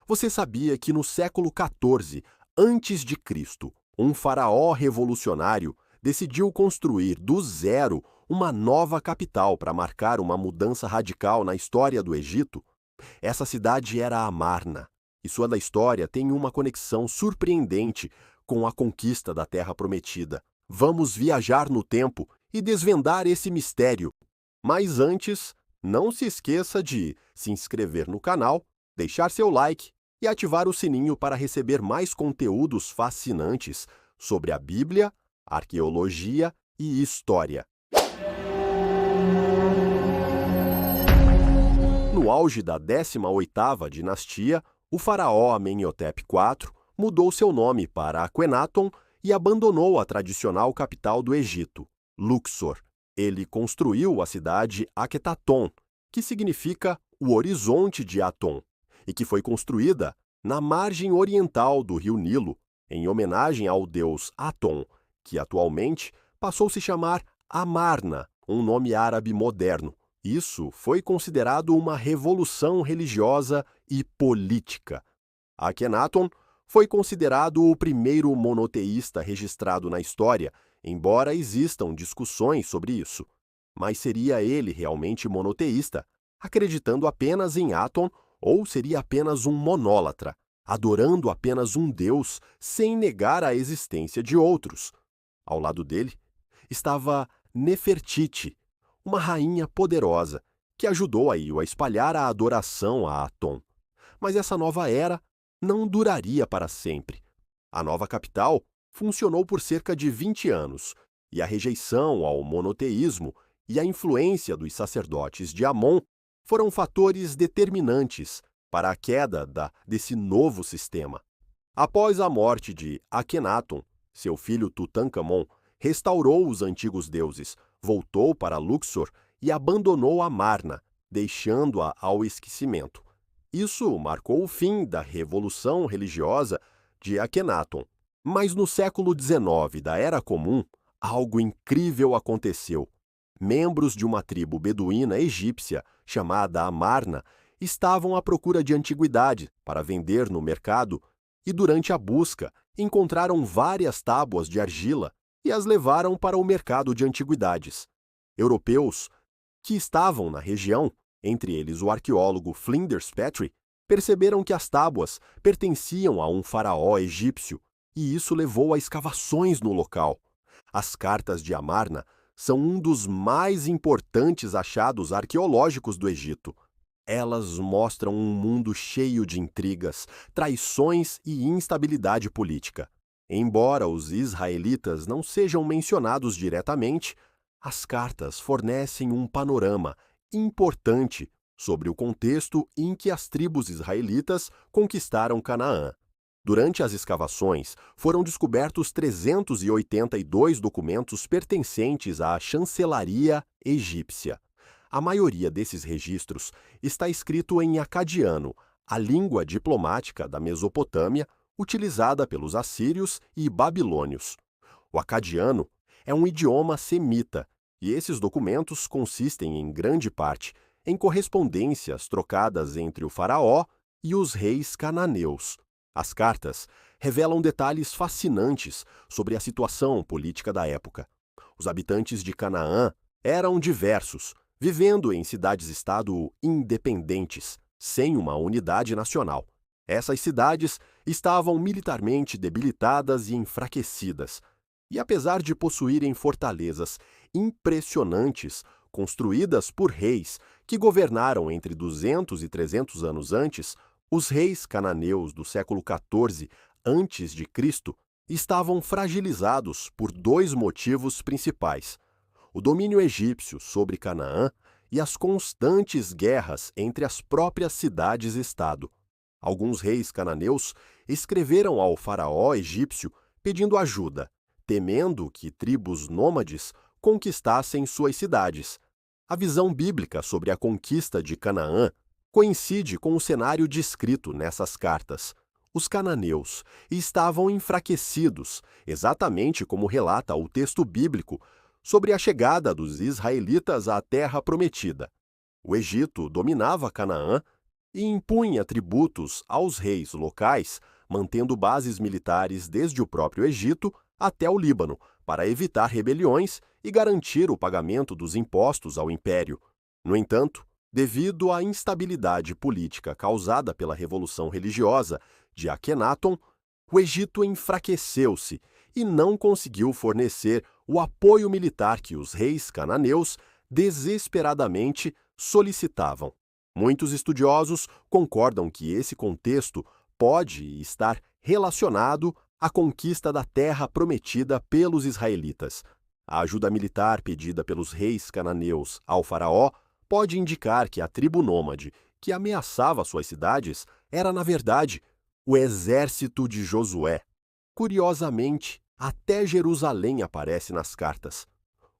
Você sabia que no século XIV, antes de Cristo, um faraó revolucionário decidiu construir do zero uma nova capital para marcar uma mudança radical na história do Egito? Essa cidade era Amarna, e sua história tem uma conexão surpreendente com a conquista da Terra Prometida. Vamos viajar no tempo e desvendar esse mistério. Mas antes, não se esqueça de se inscrever no canal, deixar seu like e ativar o sininho para receber mais conteúdos fascinantes sobre a Bíblia, arqueologia e história. No auge da 18ª dinastia, o faraó Amenhotep IV mudou seu nome para Akhenaton e abandonou a tradicional capital do Egito, Luxor. Ele construiu a cidade Akhetaton, que significa o horizonte de Aton, e que foi construída na margem oriental do rio Nilo, em homenagem ao deus Aton, que atualmente passou a se chamar Amarna, um nome árabe moderno. Isso foi considerado uma revolução religiosa e política. Akhenaton foi considerado o primeiro monoteísta registrado na história, embora existam discussões sobre isso. Mas seria ele realmente monoteísta, acreditando apenas em Aton, ou seria apenas um monólatra, adorando apenas um deus sem negar a existência de outros? Ao lado dele estava Nefertiti, uma rainha poderosa, que ajudou a espalhar a adoração a Aton. Mas essa nova era não duraria para sempre. A nova capital funcionou por cerca de 20 anos, e a rejeição ao monoteísmo e a influência dos sacerdotes de Amon foram fatores determinantes para a queda desse novo sistema. Após a morte de Akhenaton, seu filho Tutankhamon restaurou os antigos deuses, voltou para Luxor e abandonou Amarna, deixando-a ao esquecimento. Isso marcou o fim da revolução religiosa de Akhenaton. Mas no século XIX da Era Comum, algo incrível aconteceu. Membros de uma tribo beduína egípcia, chamada Amarna, estavam à procura de antiguidade para vender no mercado e, durante a busca, encontraram várias tábuas de argila e as levaram para o mercado de antiguidades. Europeus que estavam na região, entre eles o arqueólogo Flinders Petrie, perceberam que as tábuas pertenciam a um faraó egípcio, e isso levou a escavações no local. As cartas de Amarna são um dos mais importantes achados arqueológicos do Egito. Elas mostram um mundo cheio de intrigas, traições e instabilidade política. Embora os israelitas não sejam mencionados diretamente, as cartas fornecem um panorama importante sobre o contexto em que as tribos israelitas conquistaram Canaã. Durante as escavações, foram descobertos 382 documentos pertencentes à chancelaria egípcia. A maioria desses registros está escrito em acadiano, a língua diplomática da Mesopotâmia, utilizada pelos assírios e babilônios. O acadiano é um idioma semita, e esses documentos consistem, em grande parte, em correspondências trocadas entre o faraó e os reis cananeus. As cartas revelam detalhes fascinantes sobre a situação política da época. Os habitantes de Canaã eram diversos, vivendo em cidades-estado independentes, sem uma unidade nacional. Essas cidades estavam militarmente debilitadas e enfraquecidas, e apesar de possuírem fortalezas impressionantes, construídas por reis que governaram entre 200 e 300 anos antes, os reis cananeus do século XIV a.C. estavam fragilizados por dois motivos principais: o domínio egípcio sobre Canaã e as constantes guerras entre as próprias cidades-estado. Alguns reis cananeus escreveram ao faraó egípcio pedindo ajuda, temendo que tribos nômades conquistassem suas cidades. A visão bíblica sobre a conquista de Canaã coincide com o cenário descrito nessas cartas. Os cananeus estavam enfraquecidos, exatamente como relata o texto bíblico sobre a chegada dos israelitas à Terra Prometida. O Egito dominava Canaã e impunha tributos aos reis locais, mantendo bases militares desde o próprio Egito até o Líbano, para evitar rebeliões e garantir o pagamento dos impostos ao império. No entanto, devido à instabilidade política causada pela Revolução Religiosa de Akhenaton, o Egito enfraqueceu-se e não conseguiu fornecer o apoio militar que os reis cananeus desesperadamente solicitavam. Muitos estudiosos concordam que esse contexto pode estar relacionado à conquista da terra prometida pelos israelitas. A ajuda militar pedida pelos reis cananeus ao faraó pode indicar que a tribo nômade que ameaçava suas cidades era, na verdade, o exército de Josué. Curiosamente, até Jerusalém aparece nas cartas.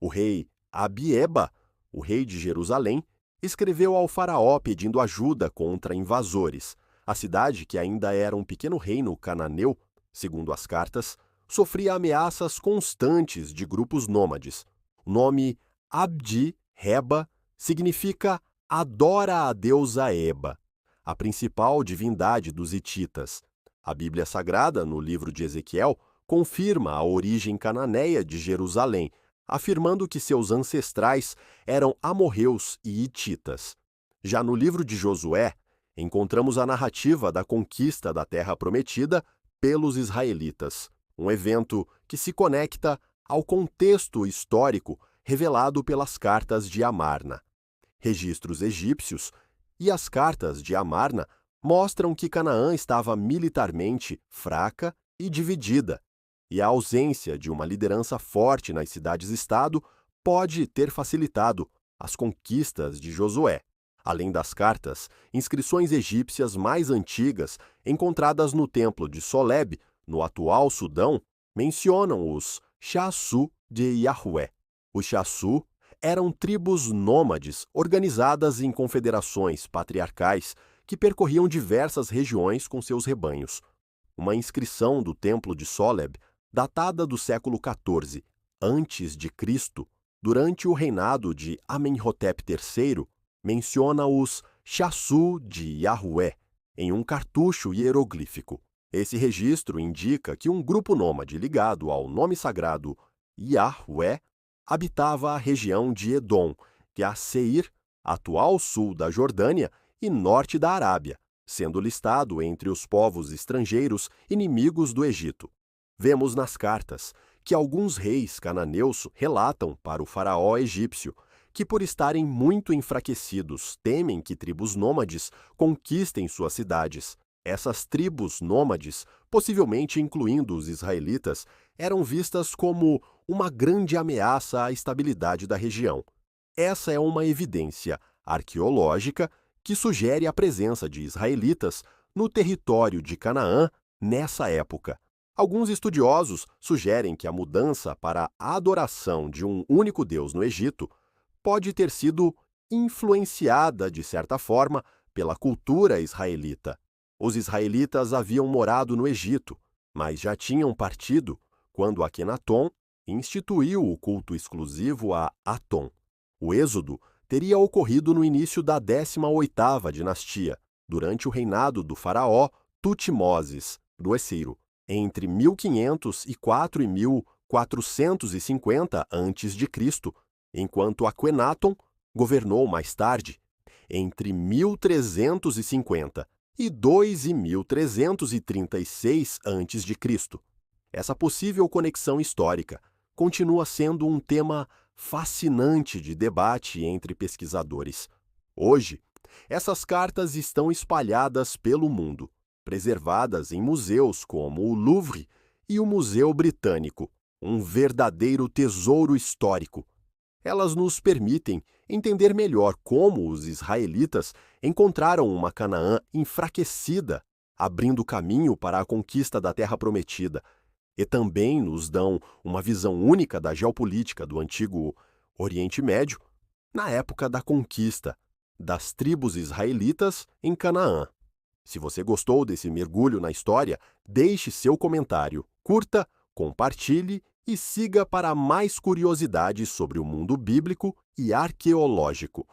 O rei Abieba, o rei de Jerusalém, escreveu ao faraó pedindo ajuda contra invasores. A cidade, que ainda era um pequeno reino cananeu, segundo as cartas, sofria ameaças constantes de grupos nômades. O nome Abdi-Reba significa adora a deusa Eba, a principal divindade dos hititas. A Bíblia Sagrada, no livro de Ezequiel, confirma a origem cananeia de Jerusalém, afirmando que seus ancestrais eram amorreus e hititas. Já no livro de Josué, encontramos a narrativa da conquista da Terra Prometida pelos israelitas, um evento que se conecta ao contexto histórico revelado pelas cartas de Amarna. Registros egípcios e as cartas de Amarna mostram que Canaã estava militarmente fraca e dividida, e a ausência de uma liderança forte nas cidades-estado pode ter facilitado as conquistas de Josué. Além das cartas, inscrições egípcias mais antigas, encontradas no templo de Soleb, no atual Sudão, mencionam os Shasu de Yahweh. Os Shasu eram tribos nômades organizadas em confederações patriarcais que percorriam diversas regiões com seus rebanhos. Uma inscrição do templo de Soleb, datada do século XIV a.C., durante o reinado de Amenhotep III, menciona os Shasu de Yahweh em um cartucho hieroglífico. Esse registro indica que um grupo nômade ligado ao nome sagrado Yahweh habitava a região de Edom, que é a Seir, atual sul da Jordânia e norte da Arábia, sendo listado entre os povos estrangeiros inimigos do Egito. Vemos nas cartas que alguns reis cananeus relatam para o faraó egípcio que, por estarem muito enfraquecidos, temem que tribos nômades conquistem suas cidades. Essas tribos nômades, possivelmente incluindo os israelitas, eram vistas como uma grande ameaça à estabilidade da região. Essa é uma evidência arqueológica que sugere a presença de israelitas no território de Canaã nessa época. Alguns estudiosos sugerem que a mudança para a adoração de um único Deus no Egito pode ter sido influenciada, de certa forma, pela cultura israelita. Os israelitas haviam morado no Egito, mas já tinham partido quando Akhenaton instituiu o culto exclusivo a Aton. O êxodo teria ocorrido no início da 18ª dinastia, durante o reinado do faraó Tutmoses III, entre 1504 e 1450 a.C., enquanto Akhenaton governou mais tarde, entre 1350 e 2336 a.C. Essa possível conexão histórica continua sendo um tema fascinante de debate entre pesquisadores. Hoje, essas cartas estão espalhadas pelo mundo, preservadas em museus como o Louvre e o Museu Britânico, um verdadeiro tesouro histórico. Elas nos permitem entender melhor como os israelitas encontraram uma Canaã enfraquecida, abrindo caminho para a conquista da Terra Prometida, e também nos dão uma visão única da geopolítica do antigo Oriente Médio na época da conquista das tribos israelitas em Canaã. Se você gostou desse mergulho na história, deixe seu comentário, curta, compartilhe e siga para mais curiosidades sobre o mundo bíblico e arqueológico.